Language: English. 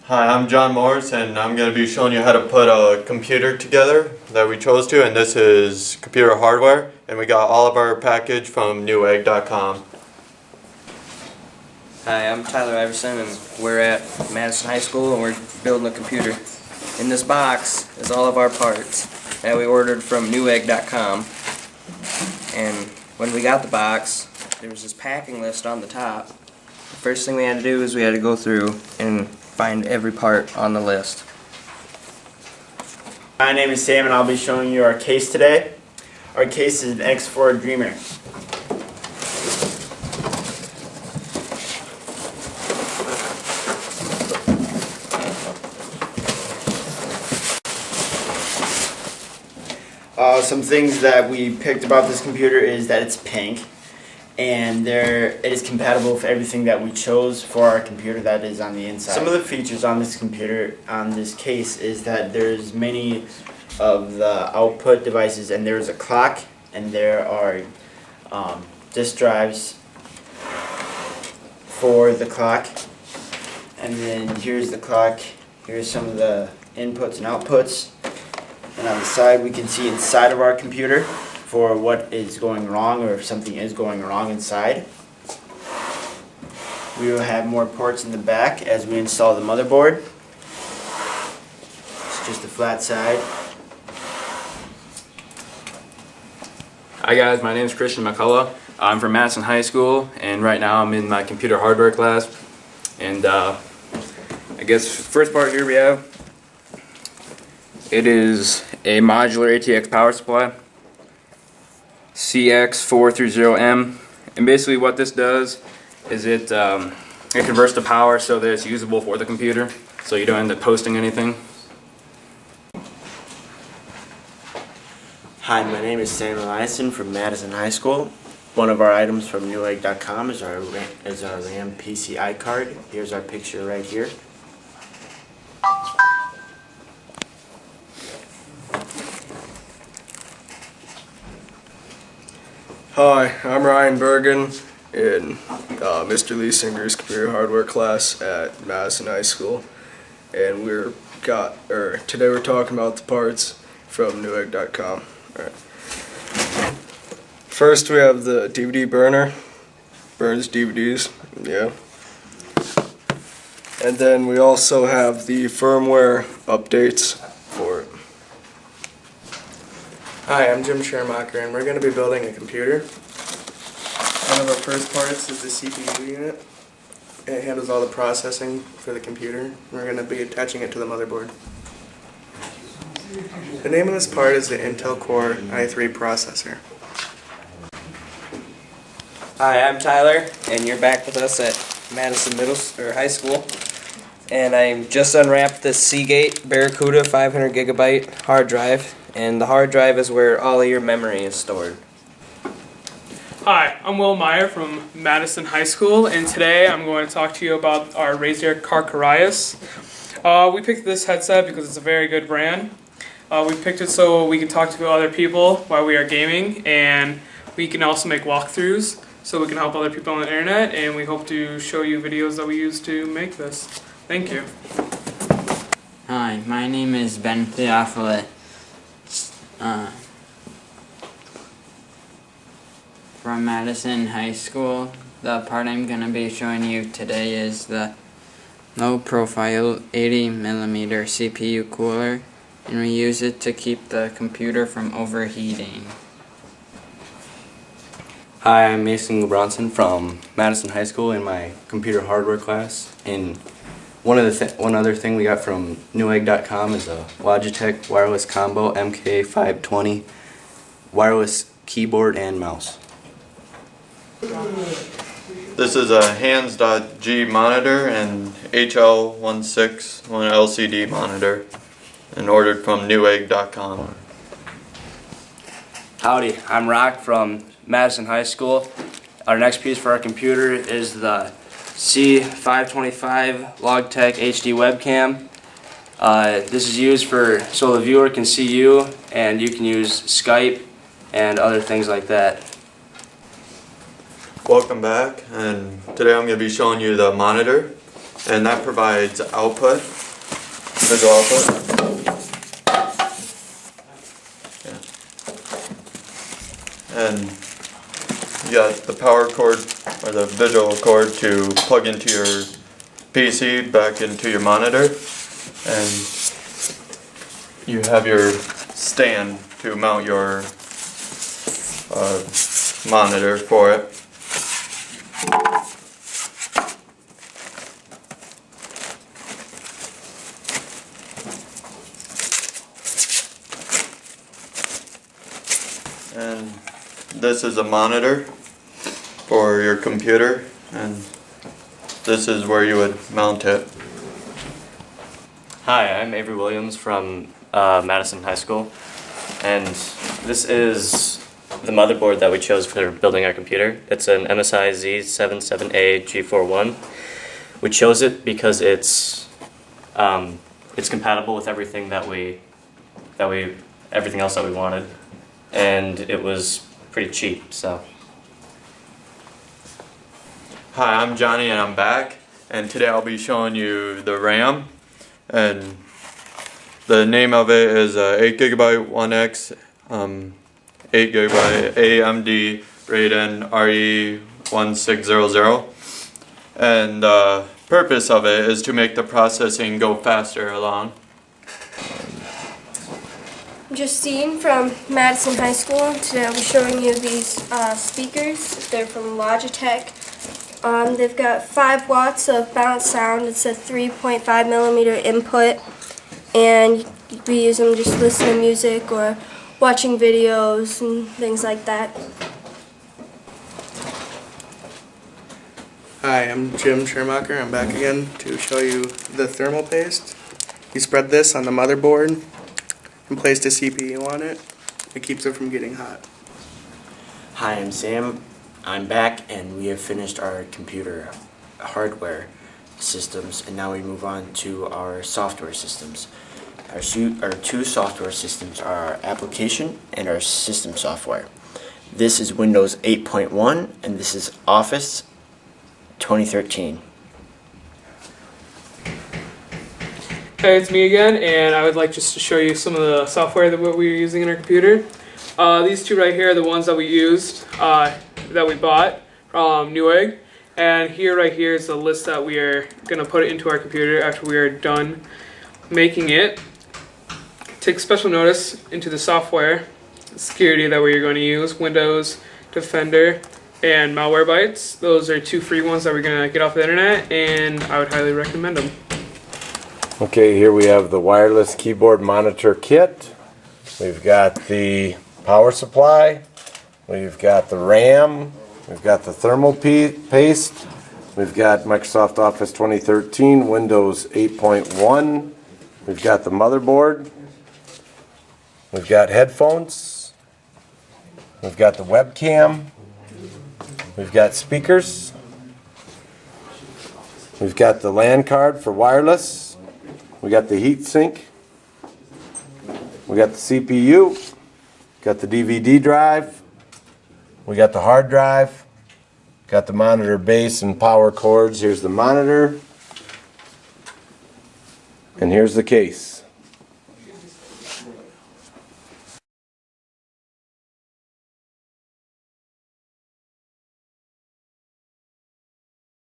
Hi, I'm John Morris, and I'm going to be showing you how to put a computer together that we chose to, and this is computer hardware, and we got all of our package from newegg.com. Hi, I'm Tyler Iverson, and we're at Madison High School, and we're building a computer. In this box is all of our parts that we ordered from newegg.com, and when we got the box, there was this packing list on the top. The first thing we had to do is we had to go through and find every part on the list. My name is Sam and I'll be showing you our case today. Our case is an X4 Dreamer. Some things that we picked about this computer is that it's pink, and it is compatible with everything that we chose for our computer that is on the inside. Some of the features on this computer, on this case, is that there's many of the output devices, and there's a clock, and there are disk drives for the clock. And then here's the clock, here's some of the inputs and outputs. And on the side we can see inside of our computer for what is going wrong, or if something is going wrong inside. We will have more ports in the back as we install the motherboard. It's just a flat side. Hi guys, my name is Christian McCullough. I'm from Madison High School, and right now I'm in my computer hardware class. And I guess first part here we have, it is a modular ATX power supply, CX430M, and basically what this does is it converts the power so that it's usable for the computer, so you don't end up posting anything. Hi, my name is Sam Eliason from Madison High School. One of our items from newegg.com is our RAM PCI card. Here's our picture right here. Hi, I'm Ryan Bergen in Mr. Liesinger's computer hardware class at Madison High School, and today we're talking about the parts from newegg.com. Alright. First we have the DVD burner, burns DVDs, yeah. And then we also have the firmware updates for it. Hi, I'm Jim Schermacher, and we're going to be building a computer. One of our first parts is the CPU unit. It handles all the processing for the computer. We're going to be attaching it to the motherboard. The name of this part is the Intel Core i3 processor. Hi, I'm Tyler, and you're back with us at Madison High School. And I just unwrapped the Seagate Barracuda 500 gigabyte hard drive, and the hard drive is where all of your memory is stored. Hi, I'm Will Meyer from Madison High School, and today I'm going to talk to you about our Razer Carcarias. We picked this headset because it's a very good brand. We picked it so we can talk to other people while we are gaming, and we can also make walkthroughs so we can help other people on the internet, and we hope to show you videos that we use to make this. Thank you. Hi, my name is Ben Theophilus. From Madison High School. The part I'm going to be showing you today is the low profile 80mm CPU cooler, and we use it to keep the computer from overheating. Hi, I'm Mason Bronson from Madison High School in my computer hardware class, and one other thing we got from newegg.com is a Logitech wireless combo MK520 wireless keyboard and mouse. This is a hands.g monitor and HL16 LCD monitor, and ordered from newegg.com. Howdy, I'm Rock from Madison High School. Our next piece for our computer is the C525 Logitech HD webcam. This is used so the viewer can see you, and you can use Skype and other things like that. Welcome back, and today I'm going to be showing you the monitor. and that provides output, visual output. Yeah. And you got the power cord or the visual cord to plug into your PC back into your monitor, and you have your stand to mount your monitor for it. And this is a monitor for your computer, and this is where you would mount it. Hi, I'm Avery Williams from Madison High School, and this is the motherboard that we chose for building our computer. It's an MSI Z77A G41. We chose it because it's compatible with everything everything else that we wanted, and it was pretty cheap. So. Hi, I'm Johnny and I'm back, and today I'll be showing you the RAM, and the name of it is 8GB 1X 8GB AMD Radeon RE1600, and the purpose of it is to make the processing go faster along. Justine from Madison High School. Today I'll be showing you these speakers. They're from Logitech. They've got 5 watts of balanced sound. It's a 3.5mm input, and we use them just to listen to music or watching videos and things like that. Hi, I'm Jim Schermacher. I'm back again to show you the thermal paste. You spread this on the motherboard and place the CPU on it. It keeps it from getting hot. Hi, I'm Sam. I'm back, and we have finished our computer hardware systems, and now we move on to our software systems. Our 2 software systems are our application and our system software. This is Windows 8.1, and this is Office 2013. Hey, it's me again, and I would like just to show you some of the software that we're using in our computer. These 2 right here are the ones that we used, that we bought from Newegg, and right here is the list that we are going to put into our computer after we are done making it. Take special notice into the software security that we're going to use: Windows Defender and Malwarebytes. Those are 2 free ones that we're going to get off the internet, and I would highly recommend them. Okay, here we have the wireless keyboard monitor kit. We've got the power supply. We've got the RAM. We've got the thermal paste. We've got Microsoft Office 2013, Windows 8.1. We've got the motherboard. We've got headphones. We've got the webcam. We've got speakers. We've got the LAN card for wireless. We got the heat sink. We got the CPU. Got the DVD drive. We got the hard drive. Got the monitor base and power cords. Here's the monitor. And here's the case.